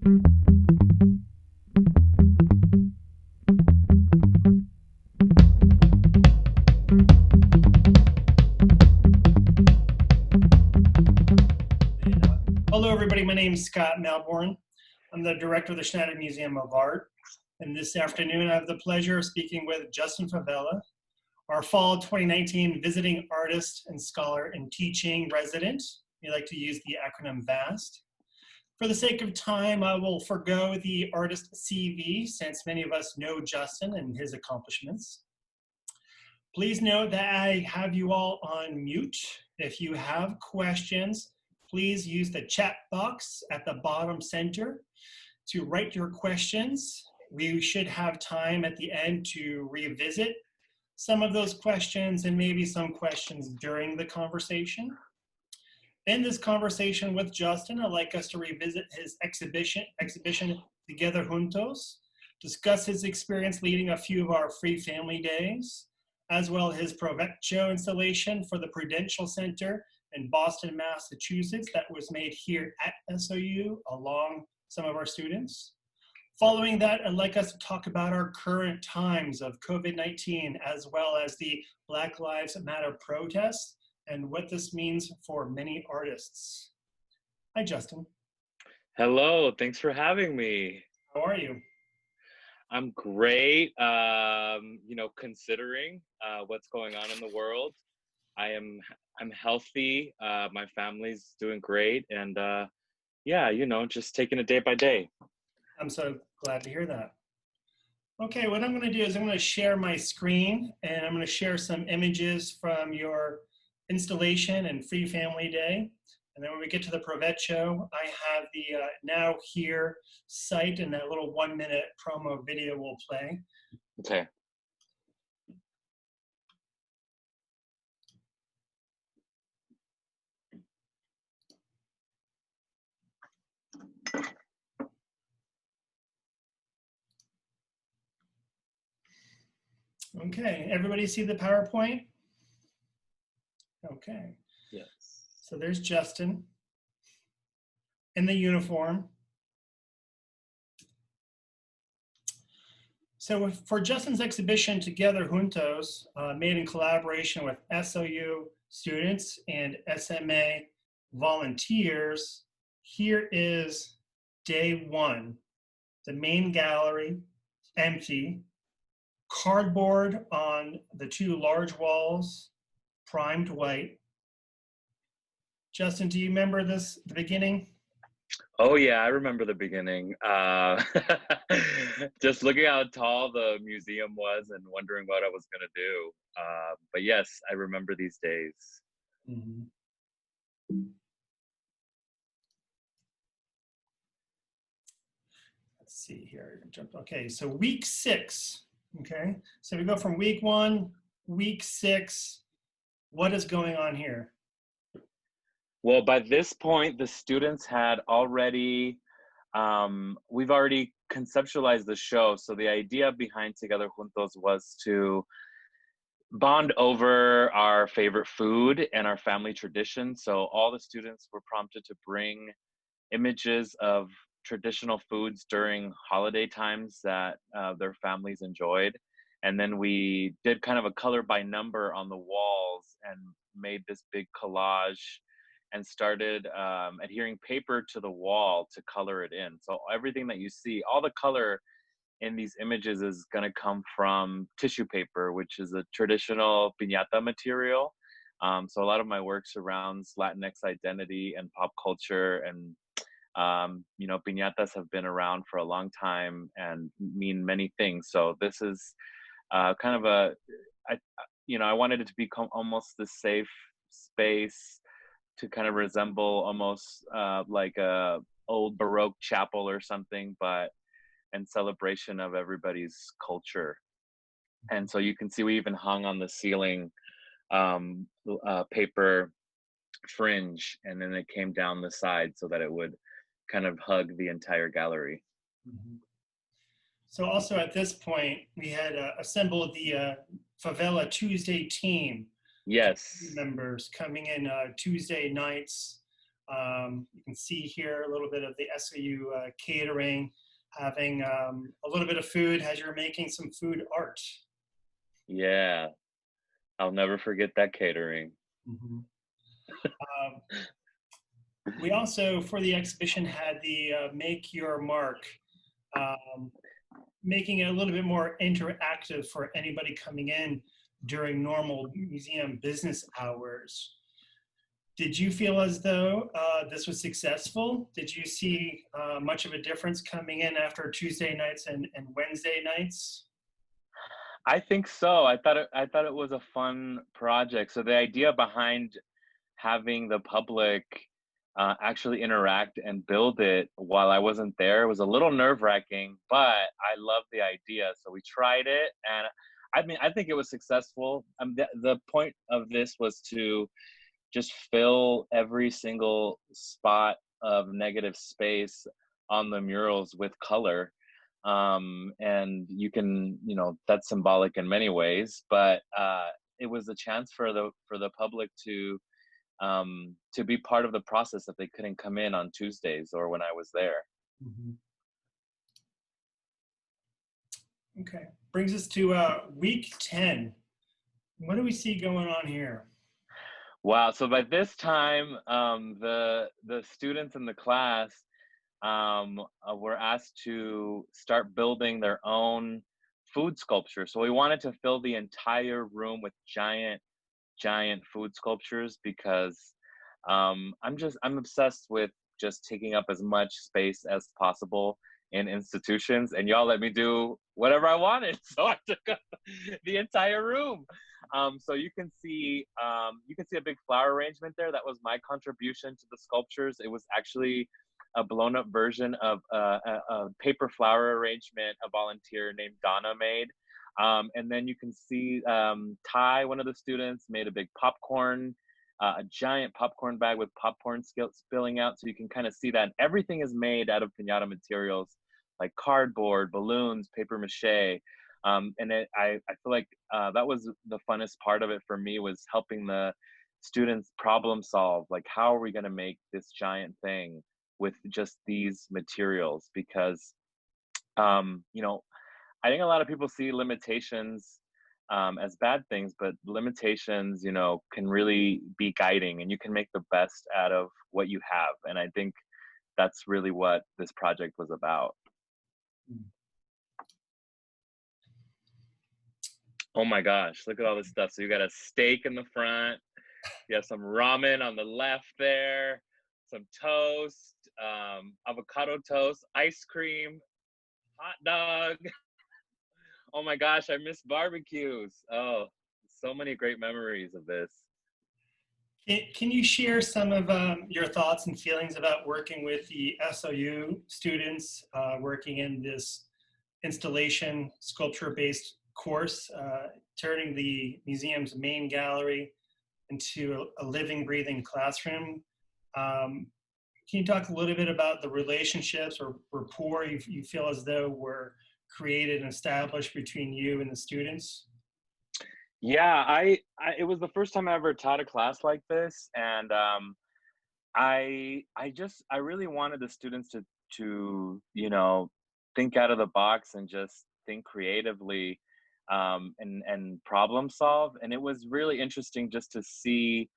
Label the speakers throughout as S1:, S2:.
S1: Hello, everybody. My name is Scott Melbourne. I'm the director of the Schneider Museum of Art. And this afternoon, I have the pleasure of speaking with Justin Favela, our fall 2019 visiting artist and scholar and teaching resident. We like to use the acronym VAST. For the sake of time, I will forgo the artist CV since many of us know Justin and his accomplishments. Please note that I have you all on mute. If you have questions, please use the chat box at the bottom center to write your questions. We should have time at the end to revisit some of those questions and maybe some questions during the conversation. In this conversation with Justin, I'd like us to revisit his exhibition Together Juntos, discuss his experience leading a few of our free family days, as well as his Provecho installation for the Prudential Center in Boston, Massachusetts, that was made here at SOU along some of our students. Following that, I'd like us to talk about our current times of COVID-19, as well as the Black Lives Matter protests and what this means for many artists. Hi, Justin.
S2: Hello, thanks for having me.
S1: How are you?
S2: I'm great. Considering what's going on in the world, I'm healthy. My family's doing great, and just taking it day by day.
S1: I'm so glad to hear that. Okay, what I'm going to do is I'm going to share my screen, and I'm going to share some images from your installation and Free Family Day. And then when we get to the Provecho, I have the Now Here site, and that little 1-minute promo video will play.
S2: Okay.
S1: Okay, everybody see the PowerPoint? Okay.
S2: Yes.
S1: So there's Justin in the uniform. So for Justin's exhibition Together Juntos, made in collaboration with SOU students and SMA volunteers, here is day one. The main gallery, empty. Cardboard on the two large walls, primed white. Justin, do you remember the beginning?
S2: Oh yeah, I remember the beginning. Just looking how tall the museum was and wondering what I was gonna do. But yes, I remember these days.
S1: Mm-hmm. Let's see here. Okay, so week 6. Okay, so we go from week 1, week 6. What is going on here?
S2: Well, by this point, the students had already, we've already conceptualized the show. So the idea behind Together Juntos was to bond over our favorite food and our family tradition. So all the students were prompted to bring images of traditional foods during holiday times that their families enjoyed. And then we did kind of a color by number on the walls and made this big collage and started adhering paper to the wall to color it in. So everything that you see, all the color in these images is going to come from tissue paper, which is a traditional piñata material. So a lot of my work surrounds Latinx identity and pop culture, and piñatas have been around for a long time and mean many things. So this is kind of I wanted it to become almost the safe space to kind of resemble almost like a old Baroque chapel or something, but in celebration of everybody's culture. And so you can see we even hung on the ceiling paper fringe, and then it came down the side so that it would kind of hug the entire gallery.
S1: Mm-hmm. So also at this point, we had assembled the Favela Tuesday team.
S2: Yes.
S1: Members coming in Tuesday nights You can see here a little bit of the SOU catering, having a little bit of food as you're making some food art.
S2: Yeah, I'll never forget that catering.
S1: Mm-hmm. We also, for the exhibition, had the Make Your Mark, um, making it a little bit more interactive for anybody coming in during normal museum business hours. Did you feel as though this was successful? Did you see much of a difference coming in after Tuesday nights and Wednesday nights?
S2: I think so. I thought it was a fun project. So the idea behind having the public actually interact and build it while I wasn't there was a little nerve-wracking, but I love the idea. So we tried it, and I mean, I think it was successful. The point of this was to just fill every single spot of negative space on the murals with color. And you can, that's symbolic in many ways, but it was a chance for the public to be part of the process if they couldn't come in on Tuesdays or when I was there.
S1: Mm-hmm. Okay, brings us to week 10. What do we see going on here?
S2: Wow. So by this time, the students in the class were asked to start building their own food sculpture. So we wanted to fill the entire room with giant food sculptures because I'm obsessed with just taking up as much space as possible in institutions, and y'all let me do whatever I wanted. So I took up the entire room. So you can see a big flower arrangement there. That was my contribution to the sculptures. It was actually a blown up version of a paper flower arrangement a volunteer named Donna made. And then you can see Ty, one of the students, made a big popcorn, a giant popcorn bag with popcorn spilling out. So you can kind of see that. And everything is made out of piñata materials like cardboard, balloons, paper mache. And I feel like that was the funnest part of it for me, was helping the students problem solve. Like, how are we going to make this giant thing with just these materials? Because, I think a lot of people see limitations as bad things, but limitations, can really be guiding, and you can make the best out of what you have. And I think that's really what this project was about. Oh my gosh, look at all this stuff. So you got a steak in the front, you have some ramen on the left there, some toast, avocado toast, ice cream, hot dog. Oh my gosh, I miss barbecues. Oh, so many great memories of this.
S1: Can you share some of your thoughts and feelings about working with the SOU students, working in this installation sculpture-based course, turning the museum's main gallery into a living, breathing classroom? Can you talk a little bit about the relationships or rapport you feel as though were created and established between you and the students?
S2: Yeah, it was the first time I ever taught a class like this, and I really wanted the students to think out of the box and just think creatively, and problem solve. And it was really interesting just to see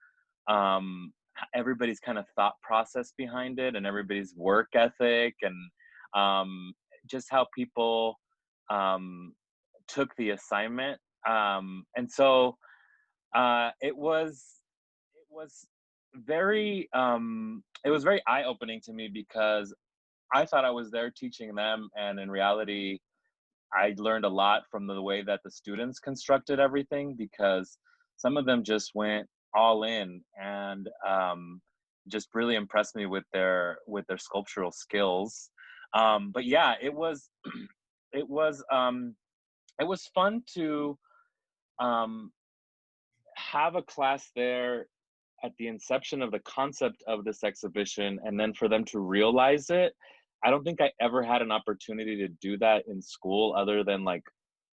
S2: everybody's kind of thought process behind it, and everybody's work ethic, and just how people took the assignment. And so it was very eye-opening to me, because I thought I was there teaching them, and in reality I learned a lot from the way that the students constructed everything, because some of them just went all in, and just really impressed me with their sculptural skills. But yeah, it was it was fun to have a class there at the inception of the concept of this exhibition, and then for them to realize it. I don't think I ever had an opportunity to do that in school, other than like,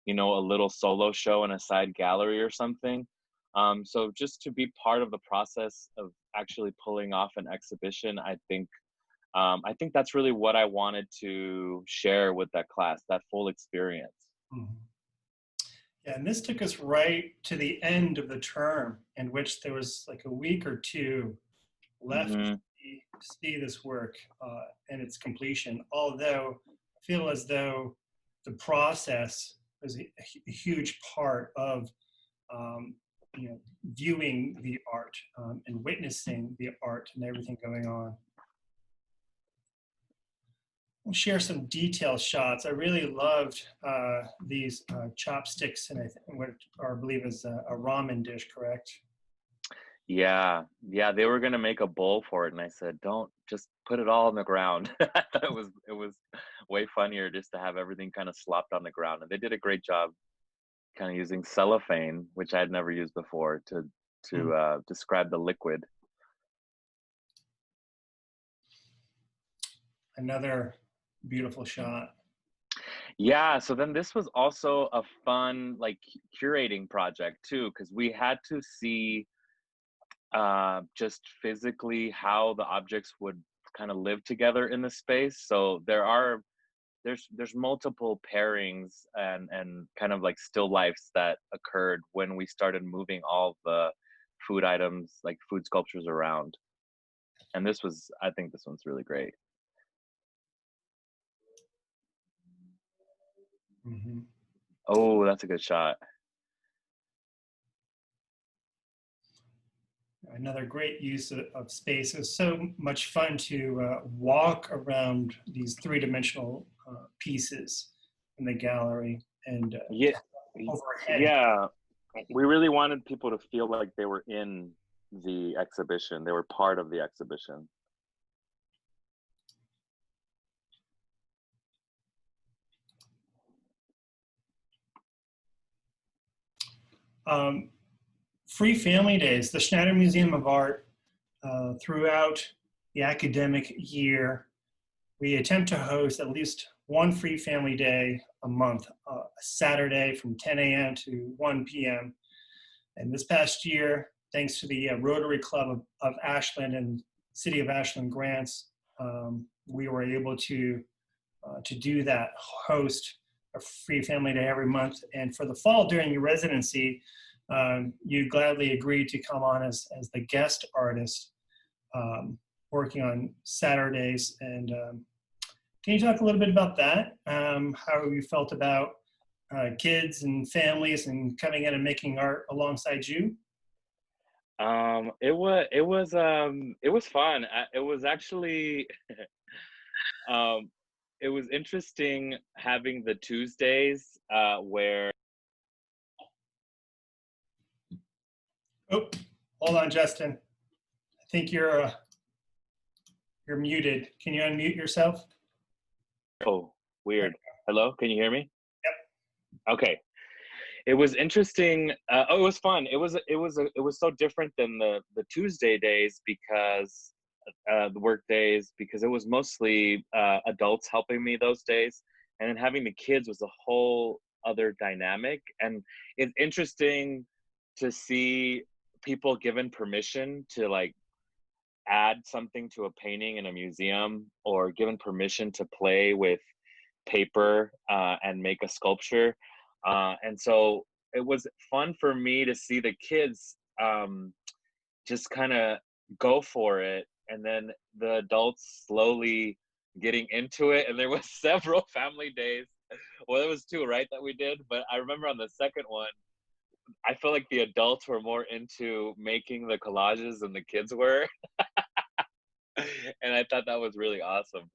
S2: a little solo show in a side gallery or something. So just to be part of the process of actually pulling off an exhibition, I think that's really what I wanted to share with that class, that full experience.
S1: Mhm. Yeah, and this took us right to the end of the term, in which there was like a week or two left
S2: Hmm.
S1: to see this work and its completion. Although I feel as though the process was a huge part of um, viewing the art and witnessing the art and everything going on. We'll share some detailed shots. I really loved these chopsticks and what I believe is a ramen dish, correct?
S2: Yeah, yeah, they were gonna make a bowl for it, and I said, "Don't, just put it all on the ground." I thought it was way funnier just to have everything kind of slopped on the ground, and they did a great job, kind of using cellophane, which I had never used before, to describe the liquid.
S1: Another beautiful shot.
S2: Yeah, so then this was also a fun like curating project too, because we had to see just physically how the objects would kind of live together in the space. So there's multiple pairings and kind of like still lifes that occurred when we started moving all the food items, like food sculptures, around. And I think this one's really great.
S1: Mhm.
S2: Oh, that's a good shot.
S1: Another great use of space. It was so much fun to walk around these three-dimensional pieces in the gallery and
S2: Yeah,
S1: overhead.
S2: yeah. We really wanted people to feel like they were in the exhibition. They were part of the exhibition.
S1: Um, Free Family Days, the Schneider Museum of Art, throughout the academic year, we attempt to host at least one free family day a month, a Saturday from 10 a.m. to 1 p.m. And this past year, thanks to the Rotary Club of Ashland and City of Ashland grants, we were able to do that, host a free family day every month. And for the fall during your residency, you gladly agreed to come on as the guest artist, working on Saturdays. And can you talk a little bit about that? How you felt about kids and families and coming in and making art alongside you?
S2: It was fun. It was actually um, it was interesting having the Tuesdays where
S1: Oh, hold on, Justin. I think you're muted. Can you unmute yourself?
S2: oh, weird. Hello, can you hear me?
S1: Yep.
S2: Okay. It was interesting. Oh, it was fun. It was so different than the Tuesday days because the work days, because it was mostly adults helping me those days, and then having the kids was a whole other dynamic. And it's interesting to see people given permission to like add something to a painting in a museum, or given permission to play with paper and make a sculpture. And so it was fun for me to see the kids just kind of go for it, and then the adults slowly getting into it. And there was several family days. Well, there was two, right, that we did. But I remember on the second one, I felt like the adults were more into making the collages than the kids were. And I thought that was really awesome.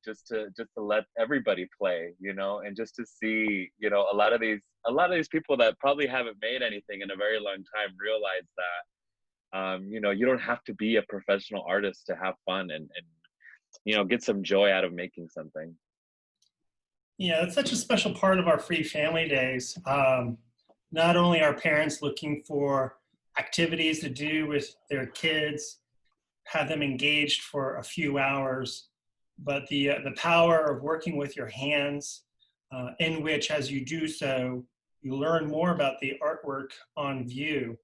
S2: Just to let everybody play, and just to see, a lot of these people that probably haven't made anything in a very long time realize that you don't have to be a professional artist to have fun and get some joy out of making something.
S1: Yeah, it's such a special part of our free family days. Not only are parents looking for activities to do with their kids, have them engaged for a few hours, but the power of working with your hands, in which, as you do so, you learn more about the artwork on view.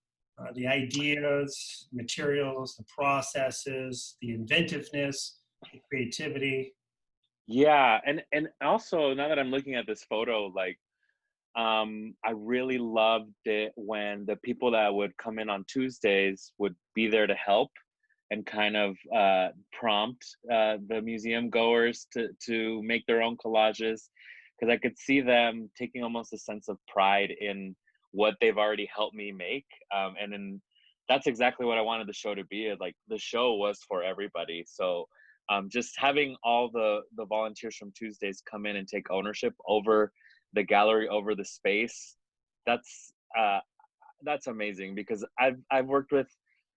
S1: the ideas, materials, the processes, the inventiveness, the creativity.
S2: Yeah, and also now that I'm looking at this photo, like I really loved it when the people that would come in on Tuesdays would be there to help and kind of prompt the museum goers to make their own collages, because I could see them taking almost a sense of pride in what they've already helped me make, and then that's exactly what I wanted the show to be. Like the show was for everybody, so just having all the volunteers from Tuesdays come in and take ownership over the gallery, over the space, that's that's amazing, because I've worked with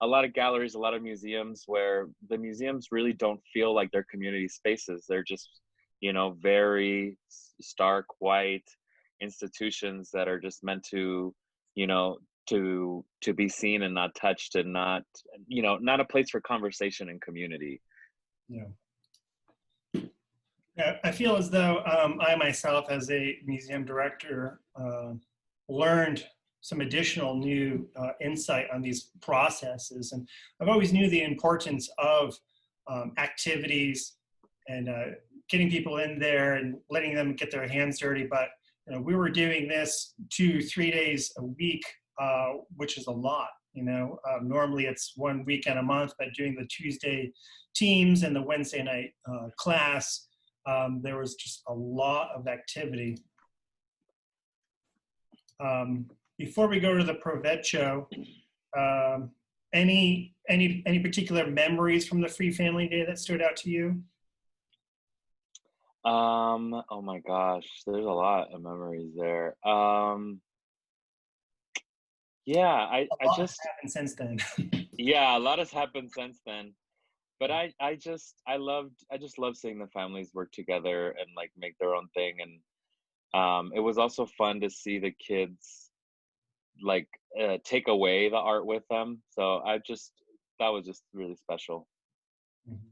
S2: a lot of galleries, a lot of museums where the museums really don't feel like they're community spaces. They're just, very stark white institutions that are just meant to, you know, to be seen and not touched, and not, not a place for conversation and community.
S1: Yeah. I feel as though I myself, as a museum director, learned some additional new insight on these processes. And I've always knew the importance of activities and getting people in there and letting them get their hands dirty. But we were doing this 2-3 days a week, which is a lot. Normally it's 1 weekend a month, but doing the Tuesday teams and the Wednesday night class, there was just a lot of activity. Before we go to the Provecho, any particular memories from the Free Family Day that stood out to you?
S2: Oh my gosh, there's a lot of memories there. Yeah, I
S1: A lot has
S2: just,
S1: happened since then.
S2: yeah, a lot has happened since then. But I just love seeing the families work together and like make their own thing. And it was also fun to see the kids like take away the art with them. So that was just really special.
S1: Mhm.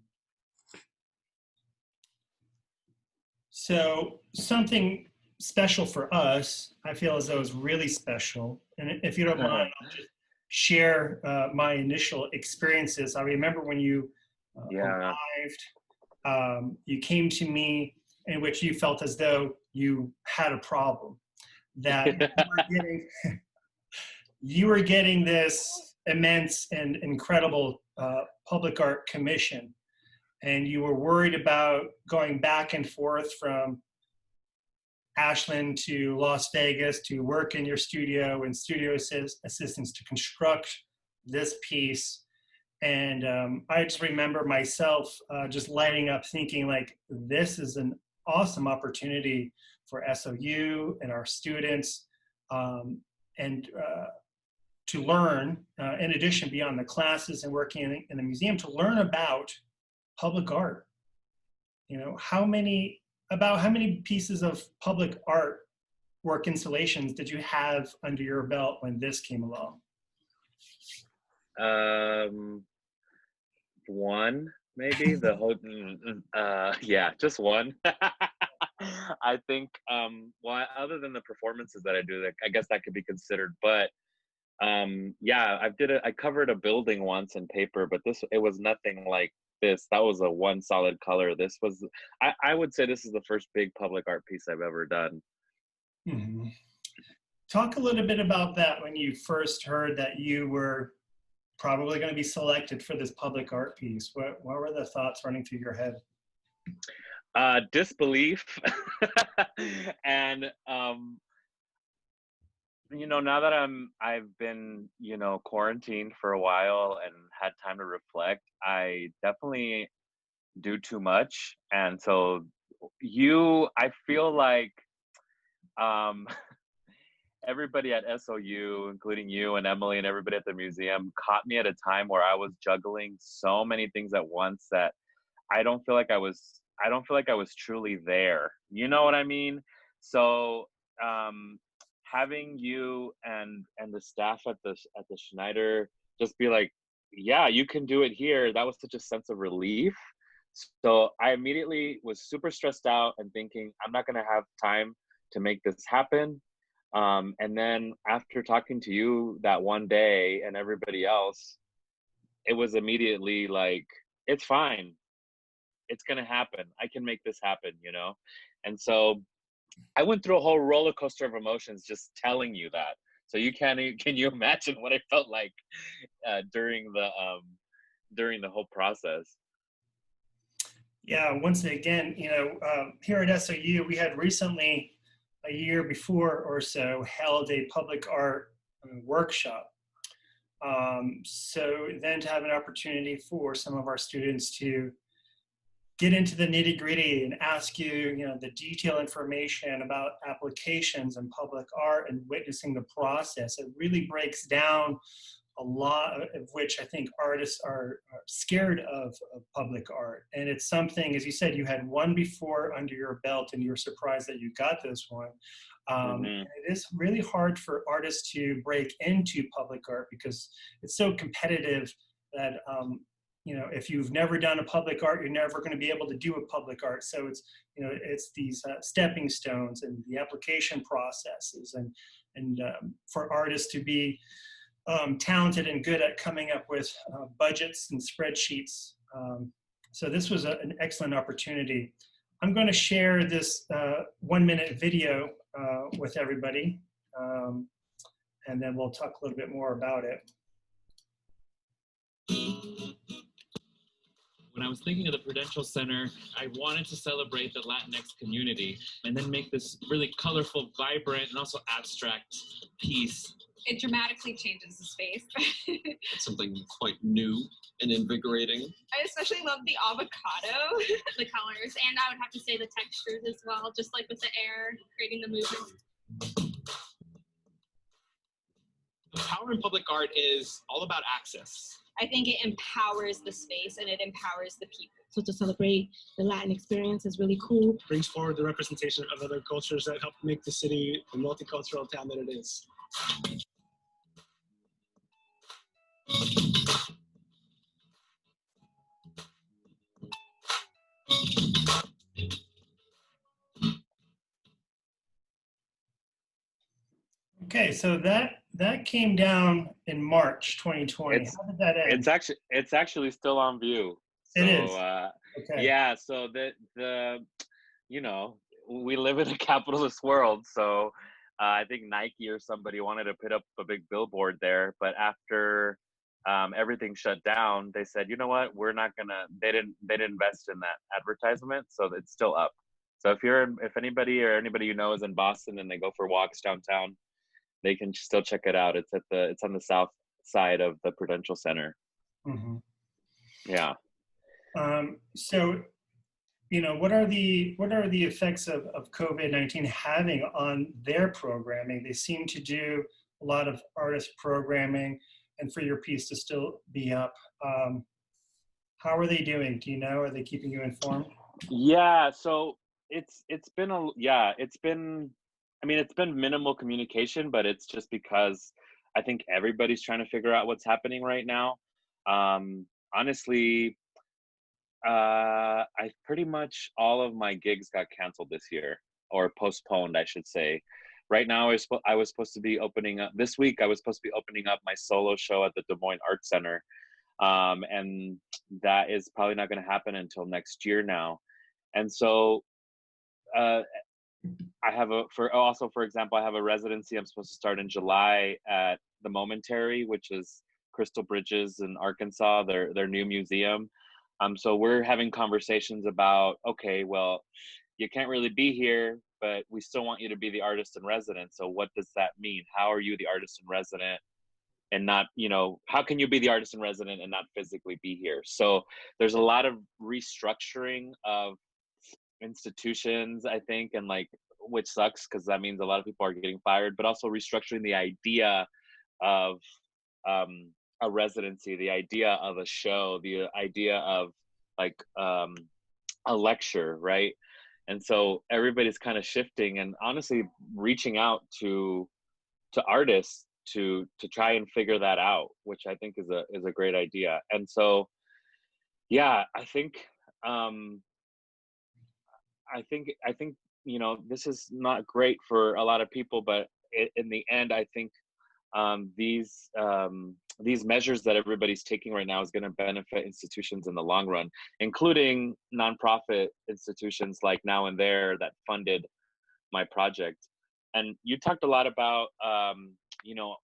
S1: So something special for us, I feel as though is really special. And if you don't mind, I'll just share my initial experiences. I remember when you
S2: Yeah.
S1: arrived, you came to me in which you felt as though you had a problem, that you were getting this immense and incredible public art commission, and you were worried about going back and forth from Ashland to Las Vegas to work in your studio and studio assistants to construct this piece. And I just remember myself just lighting up thinking like, this is an awesome opportunity for SOU and our students, and to learn, in addition, beyond the classes and working in the museum, to learn about public art. How many pieces of public art work installations did you have under your belt when this came along?
S2: One, maybe. The whole yeah, just one. I think well, other than the performances that I do, I guess that could be considered. But yeah, I covered a building once in paper, but it was nothing like this. That was a one solid color. This was, I would say this is the first big public art piece I've ever done.
S1: Mm-hmm. Talk a little bit about that when you first heard that you were probably going to be selected for this public art piece. What were the thoughts running through your head?
S2: Disbelief. And now that I've been, quarantined for a while and had time to reflect, I definitely do too much. And so I feel like everybody at SOU, including you and Emily and everybody at the museum, caught me at a time where I was juggling so many things at once that I don't feel like I was truly there. You know what I mean? So having you and the staff at the Schneider just be like, yeah, you can do it here, that was such a sense of relief. So I immediately was super stressed out and thinking, I'm not going to have time to make this happen. And then after talking to you that one day and everybody else, it was immediately like, it's fine. It's going to happen. I can make this happen, you know? And so I went through a whole roller coaster of emotions just telling you that. So can you imagine what I felt like during the whole process?
S1: Yeah, once again, here at SOU, we had recently, a year before or so, held a public art workshop. So then to have an opportunity for some of our students to get into the nitty gritty and ask you, the detailed information about applications and public art and witnessing the process, it really breaks down a lot of which I think artists are scared of public art. And it's something, as you said, you had one before under your belt and you're surprised that you got this one. It is really hard for artists to break into public art because it's so competitive that, if you've never done a public art, you're never going to be able to do a public art. So it's these stepping stones and the application processes and for artists to be talented and good at coming up with budgets and spreadsheets. So this was an excellent opportunity. I'm going to share this 1-minute video with everybody, and then we'll talk a little bit more about it.
S3: When I was thinking of the Prudential Center, I wanted to celebrate the Latinx community and then make this really colorful, vibrant, and also abstract piece.
S4: It dramatically changes the space.
S5: It's something quite new and invigorating.
S4: I especially love the avocado, the colors, and I would have to say the textures as well, just like with the air, creating the movement.
S3: The power in public art is all about access.
S4: I think it empowers the space and it empowers the people.
S6: So to celebrate the Latin experience is really cool.
S7: Brings forward the representation of other cultures that help make the city the multicultural town that it is.
S1: Okay, so that came down in March 2020. How did that end?
S2: It's actually still on view.
S1: So, it is.
S2: Okay. Yeah. So we live in a capitalist world. So I think Nike or somebody wanted to put up a big billboard there, but after everything shut down, they said, you know what, we're not gonna. They didn't invest in that advertisement, so it's still up. So if anybody you know is in Boston and they go for walks downtown, they can still check it out. It's on the south side of the Prudential Center.
S1: Mm-hmm.
S2: Yeah.
S1: So, what are the effects of COVID-19 having on their programming? They seem to do a lot of artist programming, and for your piece to still be up. How are they doing? Do you know? Are they keeping you informed?
S2: Yeah. So it's been minimal communication, but it's just because I think everybody's trying to figure out what's happening right now. Honestly, I pretty much all of my gigs got canceled this year, or postponed, I should say. Right now, I was supposed to be opening up this week. I was supposed to be opening up my solo show at the Des Moines Art Center, and that is probably not going to happen until next year now. And so, for example, I have a residency I'm supposed to start in July at the Momentary, which is Crystal Bridges in Arkansas, their new museum. So we're having conversations about, okay, well, you can't really be here, but we still want you to be the artist in residence. So what does that mean? How are you the artist in resident and not, how can you be the artist in resident and not physically be here? So there's a lot of restructuring of institutions, I think, and which sucks because that means a lot of people are getting fired, but also restructuring the idea of a residency, the idea of a show, the idea of a lecture, right? And so everybody's kind of shifting and honestly reaching out to artists to try and figure that out, which I think is a great idea. And so, yeah, I think this is not great for a lot of people, but in the end, I think these measures that everybody's taking right now is going to benefit institutions in the long run, including nonprofit institutions like Now and There that funded my project. And you talked a lot about, you know,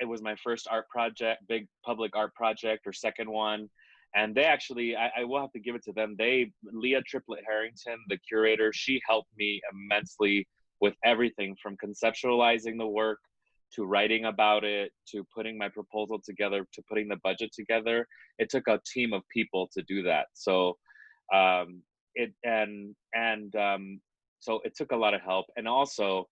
S2: it was my first art project, big public art project, or second one. And they actually, I will have to give it to them. Leah Triplett Harrington, the curator, she helped me immensely with everything from conceptualizing the work to writing about it, to putting my proposal together, to putting the budget together. It took a team of people to do that. So so it took a lot of help. And also,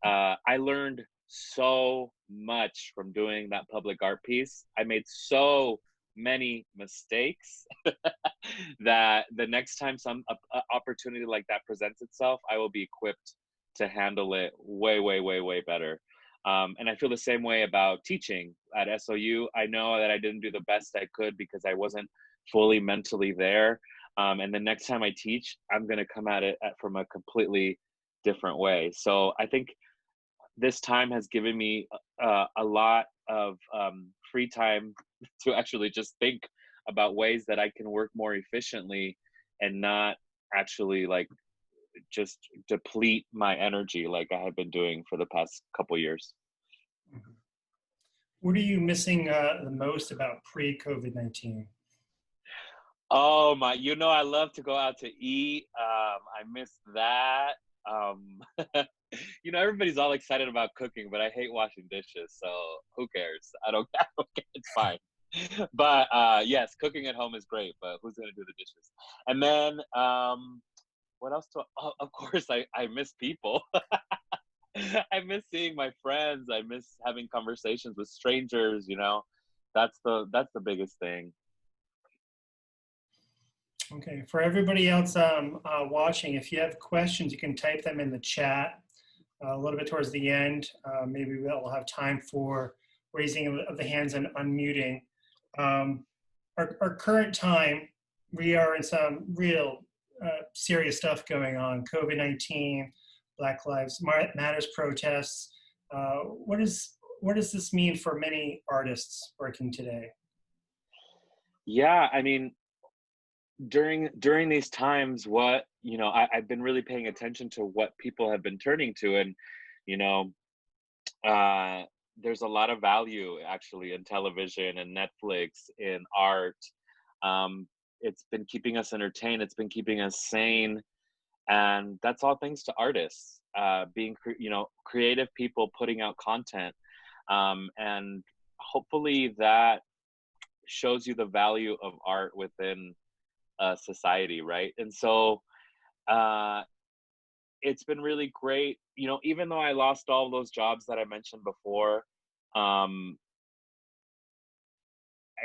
S2: I learned so much from doing that public art piece. I made so many mistakes that the next time some opportunity like that presents itself, I will be equipped to handle it way, way, way, way better. And I feel the same way about teaching at SOU. I know that I didn't do the best I could because I wasn't fully mentally there. And the next time I teach, I'm going to come at it from a completely different way. So I think this time has given me a lot of free time to actually just think about ways that I can work more efficiently and not actually like just deplete my energy like I have been doing for the past couple years.
S1: What are you missing the most about pre-COVID-19?
S2: Oh my, you know, I love to go out to eat. I miss that. You know, everybody's all excited about cooking, but I hate washing dishes. So who cares? I don't care. It's fine. But yes, cooking at home is great, but who's going to do the dishes? And then what else? Of course, I miss people. I miss seeing my friends. I miss having conversations with strangers. You know, that's the biggest thing.
S1: Okay, for everybody else watching, if you have questions, you can type them in the chat a little bit towards the end. Maybe we'll have time for raising of the hands and unmuting. Our current time, we are in some real serious stuff going on. COVID-19, Black Lives Matters protests. What does this mean for many artists working today?
S2: Yeah, I mean, during these times, what, you know, I've been really paying attention to what people have been turning to, and you know, there's a lot of value actually in television and Netflix, in art. It's been keeping us entertained, it's been keeping us sane, and that's all thanks to artists, being you know, creative people putting out content, and hopefully that shows you the value of art within society, right? And so it's been really great, you know, even though I lost all those jobs that I mentioned before.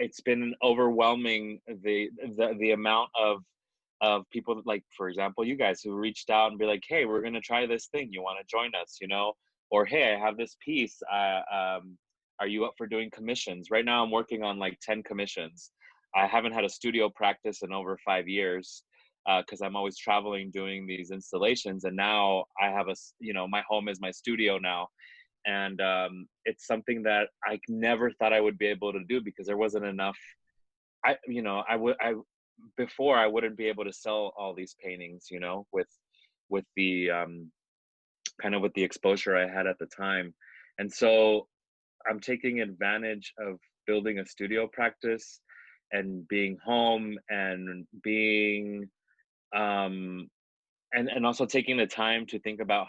S2: It's been overwhelming, the amount of people, like, for example, you guys who reached out and be like, hey, we're gonna try this thing, you want to join us, you know? Or hey, I have this piece, are you up for doing commissions? Right now I'm working on like 10 commissions. I haven't had a studio practice in over 5 years, because I'm always traveling doing these installations, and now I have you know, my home is my studio now. And it's something that I never thought I would be able to do because there wasn't enough. Before I wouldn't be able to sell all these paintings, you know, with the kind of with the exposure I had at the time. And so I'm taking advantage of building a studio practice and being home and being and also taking the time to think about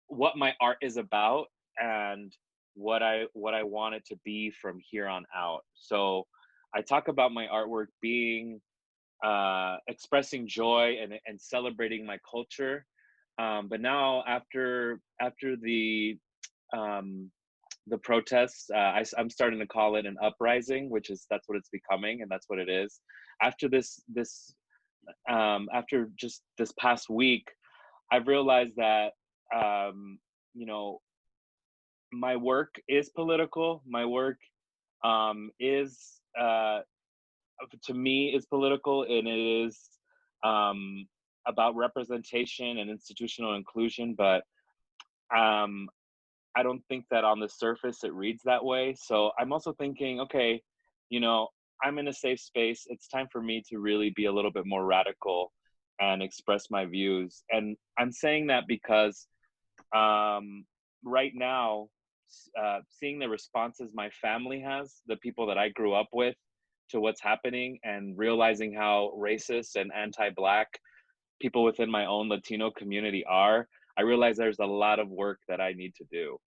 S2: what my art is about and what I want it to be from here on out. So I talk about my artwork being expressing joy and celebrating my culture. But now after the protests, I'm starting to call it an uprising, that's what it's becoming, and that's what it is. After after just this past week, I've realized that you know, my work is political. My work is to me is political, and it is about representation and institutional inclusion. But um, I don't think that on the surface it reads that way. So I'm also thinking, okay, you know, I'm in a safe space. It's time for me to really be a little bit more radical and express my views. And I'm saying that because right now, seeing the responses my family has, the people that I grew up with, to what's happening, and realizing how racist and anti-Black people within my own Latino community are, I realize there's a lot of work that I need to do,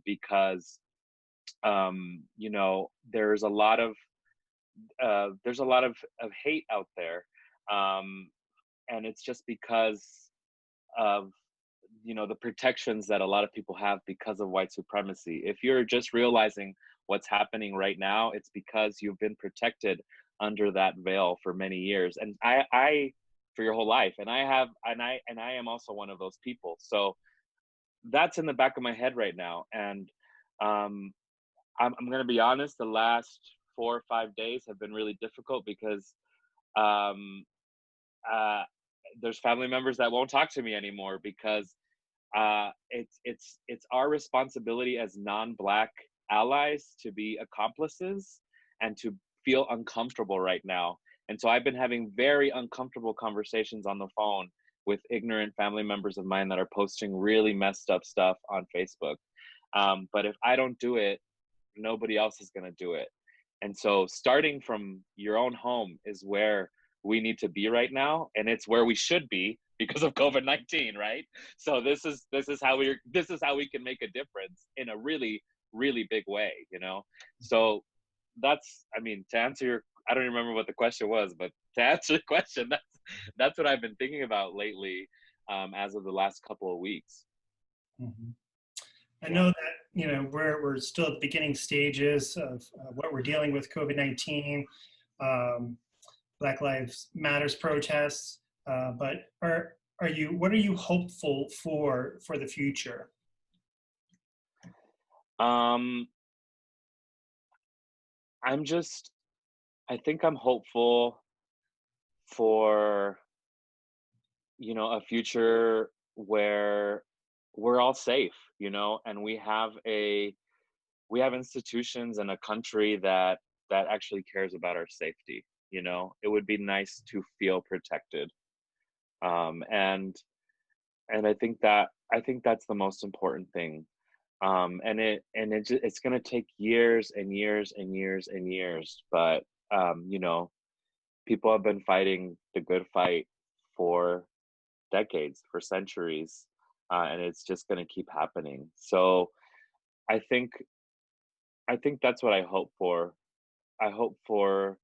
S2: because you know, there's a lot of hate out there, and it's just because of, you know, the protections that a lot of people have because of white supremacy. If you're just realizing what's happening right now, it's because you've been protected under that veil for many years, and I for your whole life, and I am also one of those people. So that's in the back of my head right now, and um, I'm going to be honest. The last 4 or 5 days have been really difficult because um, there's family members that won't talk to me anymore because it's our responsibility as non-Black allies to be accomplices and to feel uncomfortable right now. And so I've been having very uncomfortable conversations on the phone with ignorant family members of mine that are posting really messed up stuff on Facebook. But if I don't do it, nobody else is going to do it. And so starting from your own home is where we need to be right now, and it's where we should be because of COVID-19, right? So this is how we can make a difference in a really, really big way, you know. So that's, I mean, to answer your, I don't remember what the question was, but to answer the question, that's what I've been thinking about lately, as of the last couple of weeks.
S1: Mhm. I know that, you know, we're still at the beginning stages of what we're dealing with COVID-19, Black Lives Matters protests, but what are you hopeful for the future?
S2: I think I'm hopeful for, you know, a future where we're all safe, you know, and we have institutions and a country that actually cares about our safety. You know, it would be nice to feel protected, and I think that's the most important thing. It's going to take years and years and years and years, but you know, people have been fighting the good fight for decades, for centuries, and it's just going to keep happening. So I think that's what I hope for. I hope for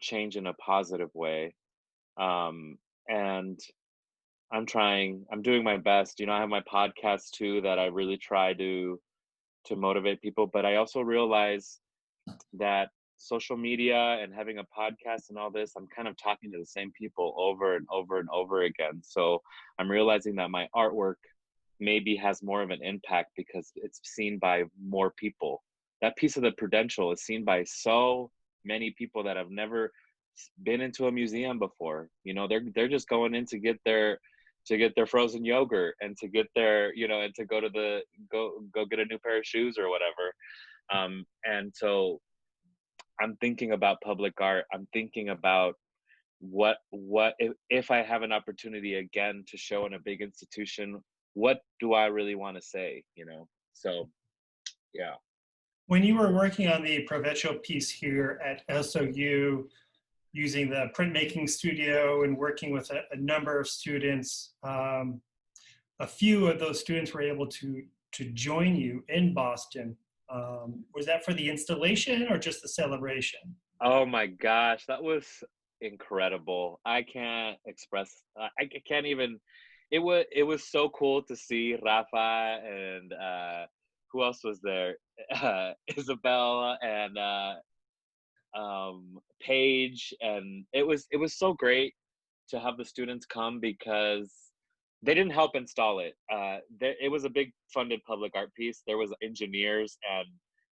S2: change in a positive way, and I'm doing my best. You know, I have my podcast too that I really try to motivate people, but I also realize that social media and having a podcast and all this, I'm kind of talking to the same people over and over and over again. So I'm realizing that my artwork maybe has more of an impact because it's seen by more people. That piece of the Prudential is seen by so many people that have never been into a museum before. You know, they're just going in to get their frozen yogurt and to get their, you know, and to go get a new pair of shoes or whatever. And so I'm thinking about public art. I'm thinking about what if I have an opportunity again to show in a big institution, what do I really want to say, you know? So yeah.
S1: When you were working on the Provecho piece here at SOU, using the printmaking studio and working with a number of students, a few of those students were able to join you in Boston. Was that for the installation or just the celebration?
S2: Oh my gosh, that was incredible. I can't express. I can't even. It was so cool to see Rafa and who else was there? Isabel and Paige, and it was so great to have the students come because they didn't help install it. It was a big funded public art piece. There was engineers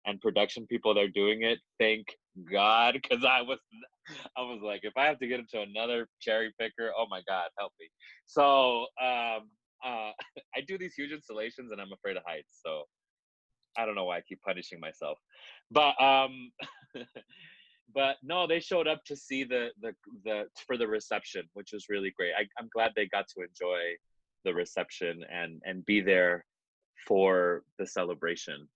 S2: and production people there doing it. Thank God, because I was like, if I have to get into another cherry picker, oh my God, help me. So I do these huge installations and I'm afraid of heights. So I don't know why I keep punishing myself. But but no, they showed up to see the for the reception, which was really great. I'm glad they got to enjoy the reception and be there for the celebration.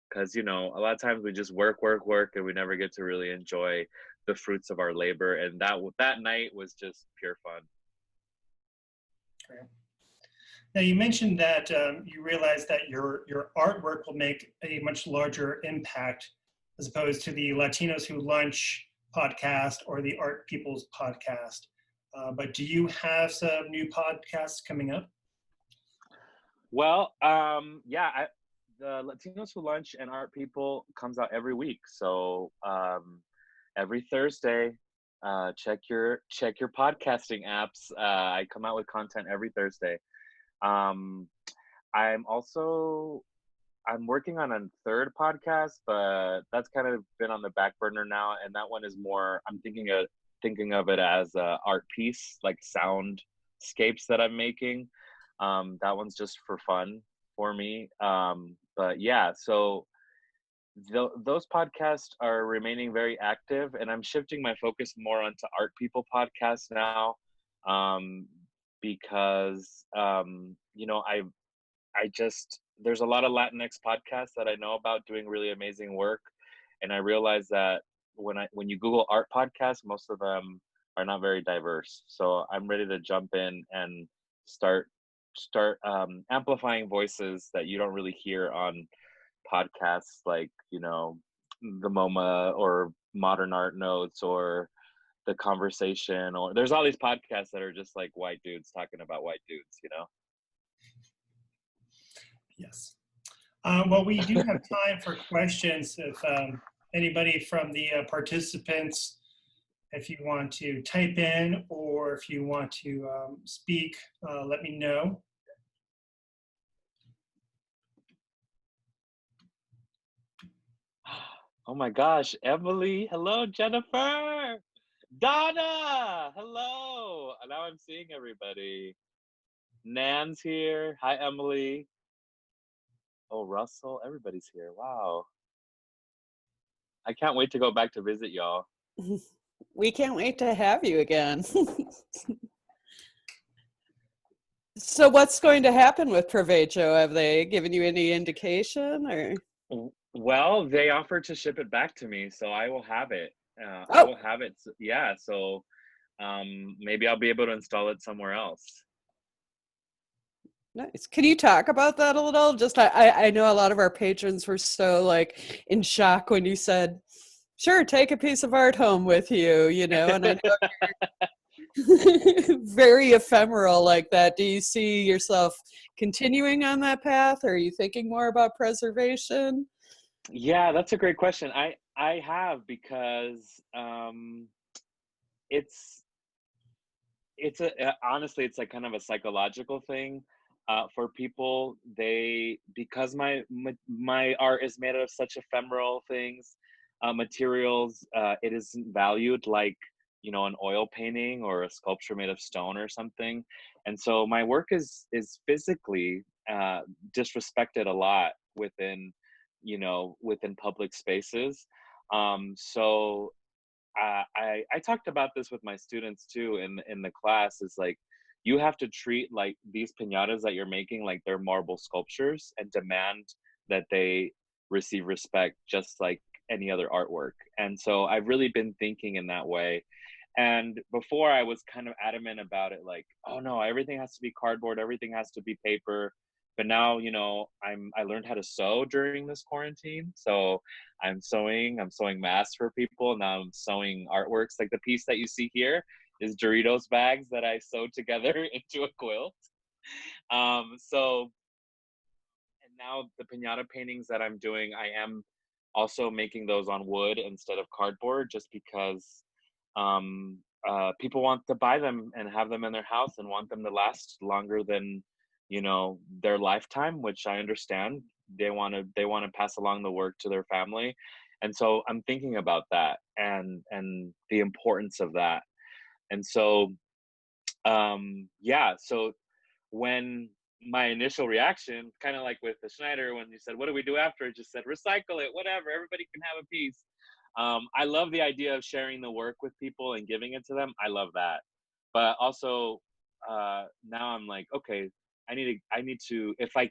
S2: Because, you know, a lot of times we just work, and we never get to really enjoy the fruits of our labor. And that night was just pure fun.
S1: Okay. Now, you mentioned that you realized that your artwork will make a much larger impact as opposed to the Latinos Who Lunch podcast or the Art People's podcast. But do you have some new podcasts coming up?
S2: Well, yeah, the Latinos Who Lunch and Art People comes out every week. So every Thursday, check your podcasting apps. I come out with content every Thursday. I'm working on a third podcast, but that's kind of been on the back burner now. And that one is more, I'm thinking of it as a art piece, like soundscapes that I'm making. That one's just for fun for me. But yeah, so those podcasts are remaining very active, and I'm shifting my focus more onto Art People podcasts now, because you know, I just, there's a lot of Latinx podcasts that I know about doing really amazing work, and I realize that when you Google art podcasts, most of them are not very diverse. So I'm ready to jump in and start amplifying voices that you don't really hear on podcasts like, you know, the MoMA or Modern Art Notes or The Conversation, or there's all these podcasts that are just like white dudes talking about white dudes, you know?
S1: Yes. Well, we do have time for questions. If anybody from the participants, if you want to type in or if you want to speak, let me know.
S2: Oh my gosh, Emily, hello, Jennifer, Donna, hello. Now I'm seeing everybody. Nan's here. Hi, Emily. Oh, Russell, everybody's here. Wow. I can't wait to go back to visit y'all.
S8: We can't wait to have you again. So what's going to happen with Provecho? Have they given you any indication, or?
S2: Well, they offered to ship it back to me, so I will have it.
S8: Oh.
S2: I will have it. Yeah, so maybe I'll be able to install it somewhere else.
S8: Nice. Can you talk about that a little? Just I know a lot of our patrons were so like in shock when you said, "Sure, take a piece of art home with you," you know, and I know you're very ephemeral like that. Do you see yourself continuing on that path, or are you thinking more about preservation?
S2: Yeah, that's a great question. I have, because it's honestly, it's like kind of a psychological thing for people. Because my art is made out of such ephemeral things, materials, it isn't valued like, you know, an oil painting or a sculpture made of stone or something. And so my work is physically disrespected a lot within public spaces. So I talked about this with my students too in the class. Is like, you have to treat like these piñatas that you're making like they're marble sculptures and demand that they receive respect just like any other artwork. And so I've really been thinking in that way. And before I was kind of adamant about it, like, oh no, everything has to be cardboard, everything has to be paper. But now, you know, I learned how to sew during this quarantine. So I'm sewing masks for people. Now I'm sewing artworks. Like the piece that you see here is Doritos bags that I sewed together into a quilt. So, and now the piñata paintings that I'm doing, I am also making those on wood instead of cardboard, just because people want to buy them and have them in their house and want them to last longer than, you know, their lifetime, which I understand. They want to pass along the work to their family. And so I'm thinking about that and the importance of that. And so yeah, so when, my initial reaction, kind of like with the Schneider, when you said, what do we do after? It just said, recycle it, whatever, everybody can have a piece. I love the idea of sharing the work with people and giving it to them. I love that. But also now I'm like, okay, I need to, if I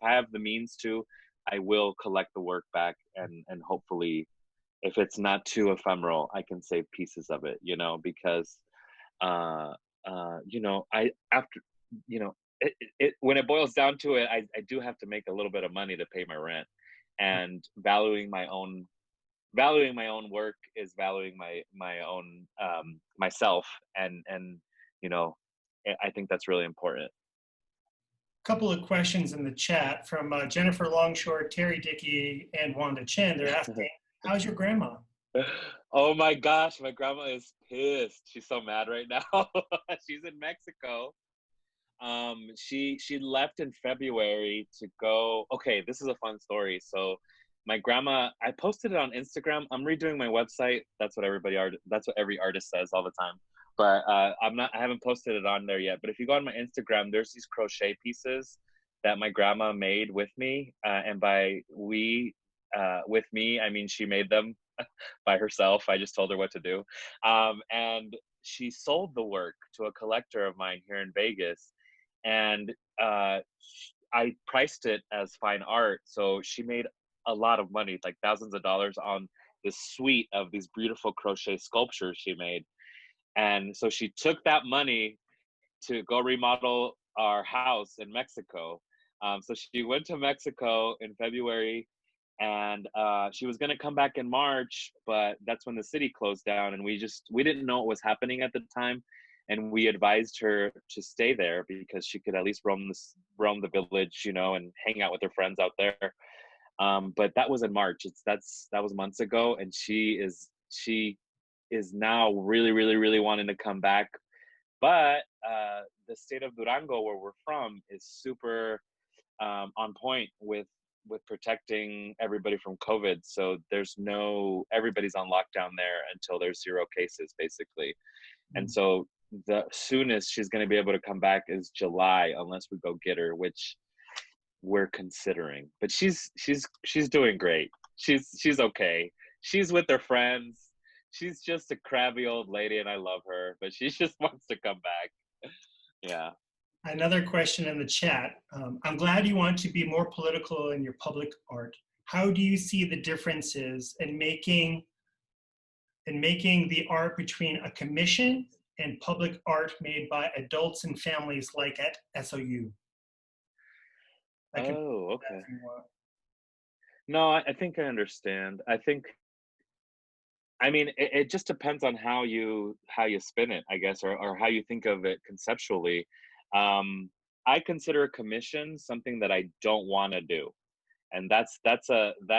S2: have the means to, I will collect the work back, and hopefully, if it's not too ephemeral, I can save pieces of it, because I after when it boils down to it, I do have to make a little bit of money to pay my rent, and valuing my own work is valuing my own myself, and I think that's really important.
S1: Couple of questions in the chat from Jennifer Longshore, Terry Dickey, and Wanda Chen. They're asking, how's your grandma?
S2: Oh my gosh, my grandma is pissed. She's so mad right now. She's in Mexico. She left in February to go. Okay, this is a fun story. So my grandma, I posted it on Instagram. I'm redoing my website. That's what every artist says all the time. But I haven't posted it on there yet. But if you go on my Instagram, there's these crochet pieces that my grandma made with me. And by with me, I mean she made them by herself. I just told her what to do. And she sold the work to a collector of mine here in Vegas. And I priced it as fine art. So she made a lot of money, like thousands of dollars, on this suite of these beautiful crochet sculptures she made. And so she took that money to go remodel our house in Mexico. So she went to Mexico in February, and she was going to come back in March, but that's when the city closed down, and we didn't know what was happening at the time. And we advised her to stay there because she could at least roam the village, and hang out with her friends out there. But that was in March. That was months ago, and she is now really, really, really wanting to come back. But the state of Durango, where we're from, is super on point with protecting everybody from COVID. So everybody's on lockdown there until there's 0 cases, basically. And so the soonest she's going to be able to come back is July, unless we go get her, which we're considering. But she's doing great. She's okay. She's with her friends. She's just a crabby old lady, and I love her, but she just wants to come back. Yeah.
S1: Another question in the chat. I'm glad you want to be more political in your public art. How do you see the differences in making the art between a commission and public art made by adults and families like at SOU?
S2: Oh, okay. No, I think I understand. I mean, it just depends on how you spin it, I guess, or how you think of it conceptually. I consider a commission something that I don't want to do, and that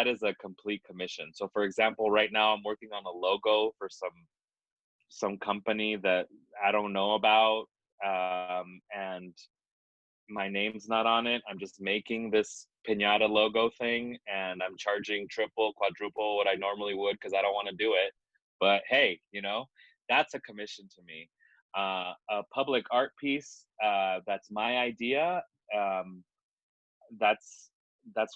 S2: is a complete commission. So, for example, right now I'm working on a logo for some company that I don't know about, and my name's not on it. I'm just making this piñata logo thing, and I'm charging triple, quadruple what I normally would because I don't want to do it. But hey, that's a commission to me. A public art piece, that's my idea. That's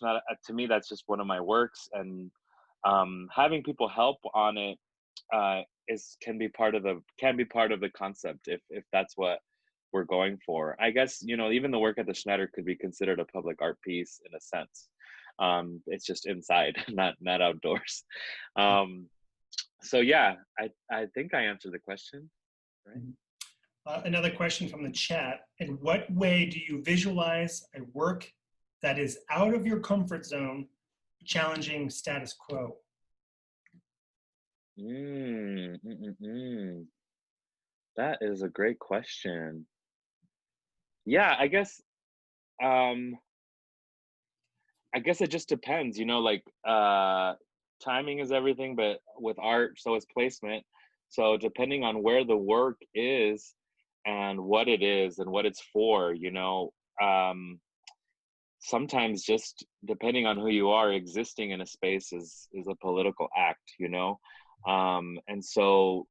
S2: not to me. That's just one of my works, and having people help on it can be part of the concept if that's what we're going for. I guess, even the work at the Schneider could be considered a public art piece in a sense. It's just inside, not outdoors. So yeah, I think I answered the question, right?
S1: Another question from the chat. In what way do you visualize a work that is out of your comfort zone, challenging status quo?
S2: That is a great question. Yeah, I guess it just depends, timing is everything, but with art, so is placement. So depending on where the work is and what it is and what it's for, sometimes just depending on who you are, existing in a space is a political act, and so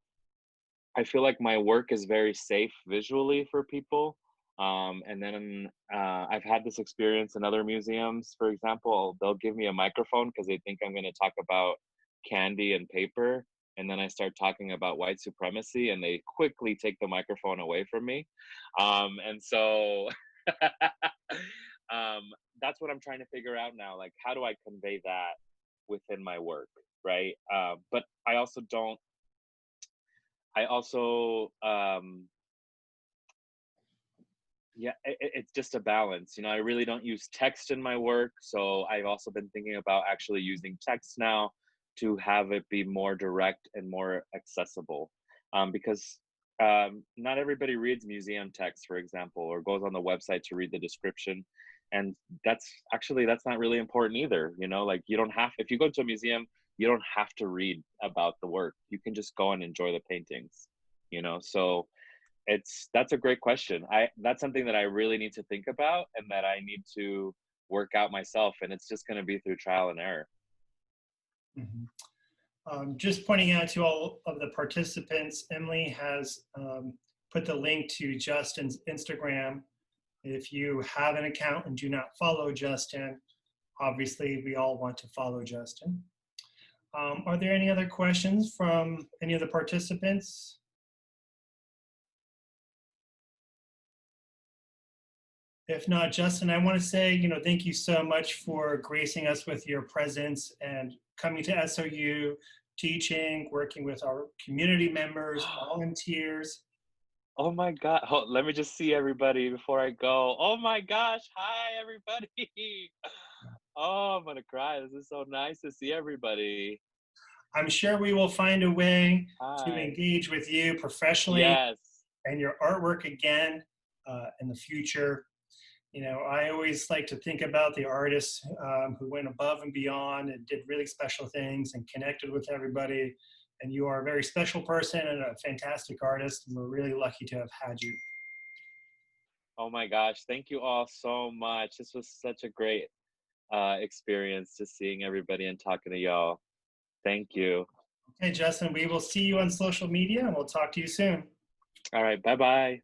S2: I feel like my work is very safe visually for people. And then I've had this experience in other museums. For example, they'll give me a microphone because they think I'm going to talk about candy and paper. And then I start talking about white supremacy, and they quickly take the microphone away from me. And so that's what I'm trying to figure out now. Like, how do I convey that within my work, right? But I also don't, yeah, it's just a balance. You know, I really don't use text in my work. So I've also been thinking about actually using text now to have it be more direct and more accessible. Because not everybody reads museum text, for example, or goes on the website to read the description. And that's not really important either. You know, like, you don't have, if you go to a museum, you don't have to read about the work. You can just go and enjoy the paintings, you know? So that's a great question. That's something that I really need to think about and that I need to work out myself. And it's just going to be through trial and error.
S1: Mm-hmm. Just pointing out to all of the participants, Emily has put the link to Justin's Instagram. If you have an account and do not follow Justin, obviously we all want to follow Justin. Are there any other questions from any of the participants? If not, Justin, I want to say, you know, thank you so much for gracing us with your presence and coming to SOU, teaching, working with our community members, volunteers.
S2: Oh my God. Let me just see everybody before I go. Oh my gosh. Hi, everybody. Oh, I'm going to cry. This is so nice to see everybody.
S1: I'm sure we will find a way
S2: Hi.
S1: to engage with you professionally.
S2: Yes.
S1: And your artwork again in the future. You know, I always like to think about the artists who went above and beyond and did really special things and connected with everybody. And you are a very special person and a fantastic artist. And we're really lucky to have had you.
S2: Oh my gosh. Thank you all so much. This was such a great experience, just seeing everybody and talking to y'all. Thank you.
S1: Okay, Justin, we will see you on social media and we'll talk to you soon.
S2: All right. Bye-bye.